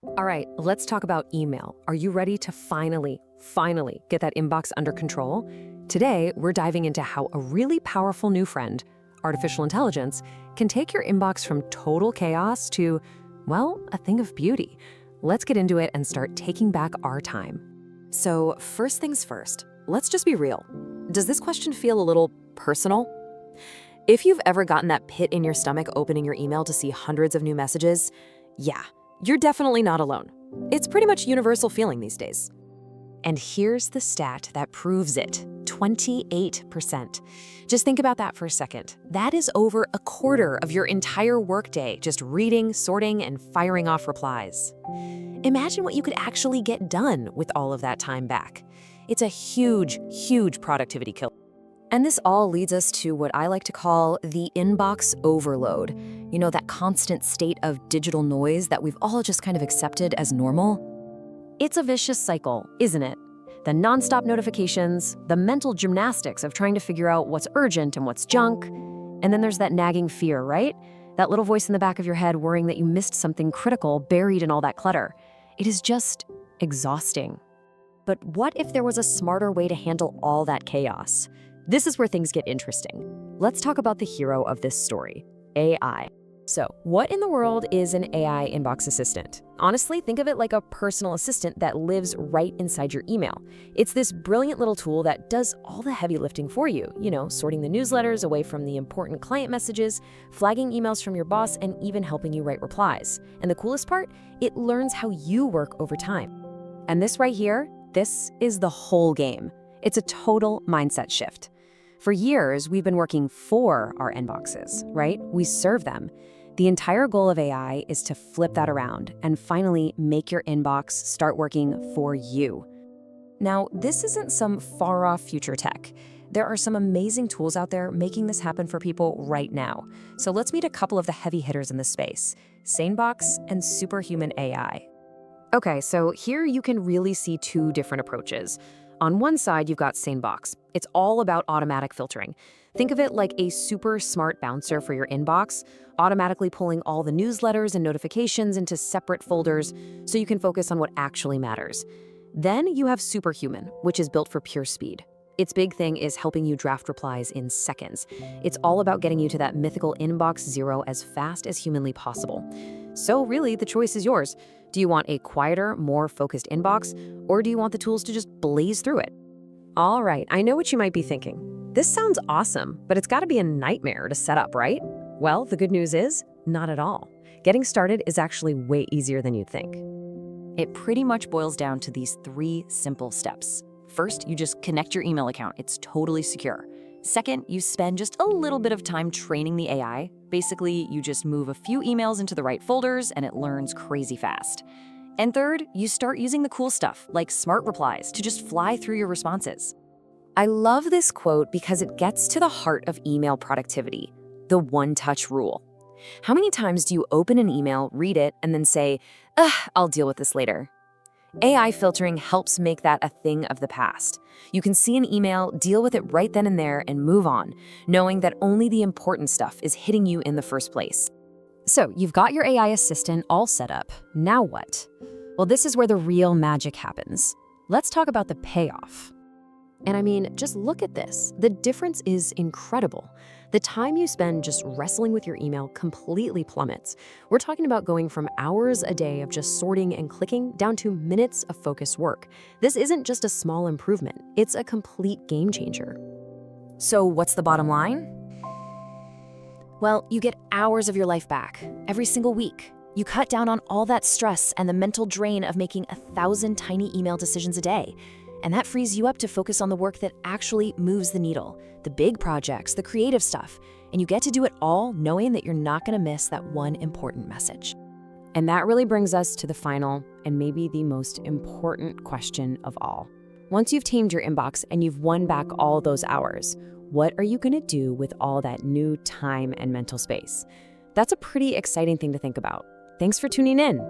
All right, let's talk about email. Are you ready to finally get that inbox under control? Today, we're diving into how a really powerful new friend, artificial intelligence, can take your inbox from total chaos to, well, a thing of beauty. Let's get into it and start taking back our time. So, first things first, let's just be real. Does this question feel a little personal? If you've ever gotten that pit in your stomach opening your email to see hundreds of new messages, yeah, you're definitely not alone. It's pretty much universal feeling these days. And here's the stat that proves it, 28%. Just think about that for a second. That is over a quarter of your entire workday just reading, sorting, and firing off replies. Imagine what you could actually get done with all of that time back. It's a huge productivity killer. And this all leads us to what I like to call the inbox overload. You know, that constant state of digital noise that we've all just kind of accepted as normal. It's a vicious cycle, isn't it? The nonstop notifications, the mental gymnastics of trying to figure out what's urgent and what's junk. And then there's that nagging fear, right? That little voice in the back of your head worrying that you missed something critical buried in all that clutter. It is just exhausting. But what if there was a smarter way to handle all that chaos? This is where things get interesting. Let's talk about the hero of this story, AI. So, what in the world is an AI inbox assistant? Honestly, think of it like a personal assistant that lives right inside your email. It's this brilliant little tool that does all the heavy lifting for you, sorting the newsletters away from the important client messages, flagging emails from your boss, and even helping you write replies. And the coolest part, it learns how you work over time. And this right here, this is the whole game. It's a total mindset shift. For years, we've been working for our inboxes, right? We serve them. The entire goal of AI is to flip that around and finally make your inbox start working for you. Now, this isn't some far-off future tech. There are some amazing tools out there making this happen for people right now. So let's meet a couple of the heavy hitters in this space, SaneBox and Superhuman AI. Okay, so here you can really see two different approaches. On one side, you've got SaneBox. It's all about automatic filtering. Think of it like a super smart bouncer for your inbox, automatically pulling all the newsletters and notifications into separate folders so you can focus on what actually matters. Then you have Superhuman, which is built for pure speed. Its big thing is helping you draft replies in seconds. It's all about getting you to that mythical inbox zero as fast as humanly possible. So really, the choice is yours. Do you want a quieter, more focused inbox, or do you want the tools to just blaze through it? All right, I know what you might be thinking. This sounds awesome, but it's got to be a nightmare to set up, right? Well, the good news is, not at all. Getting started is actually way easier than you'd think. It pretty much boils down to these 3 simple steps. First, you just connect your email account. It's totally secure. Second, you spend just a little bit of time training the AI. Basically, you just move a few emails into the right folders and it learns crazy fast. And third, you start using the cool stuff, like smart replies, to just fly through your responses. I love this quote because it gets to the heart of email productivity, the one-touch rule. How many times do you open an email, read it, and then say, I'll deal with this later? AI filtering helps make that a thing of the past. You can see an email, deal with it right then and there, and move on, knowing that only the important stuff is hitting you in the first place. So you've got your AI assistant all set up. Now what? Well, this is where the real magic happens. Let's talk about the payoff. And I mean, just look at this. The difference is incredible. The time you spend just wrestling with your email completely plummets. We're talking about going from hours a day of just sorting and clicking down to minutes of focused work. This isn't just a small improvement. It's a complete game changer. So what's the bottom line? Well, you get hours of your life back every single week. You cut down on all that stress and the mental drain of making 1,000 tiny email decisions a day. And that frees you up to focus on the work that actually moves the needle, the big projects, the creative stuff. And you get to do it all knowing that you're not going to miss that one important message. And that really brings us to the final and maybe the most important question of all. Once you've tamed your inbox and you've won back all those hours, what are you going to do with all that new time and mental space? That's a pretty exciting thing to think about. Thanks for tuning in.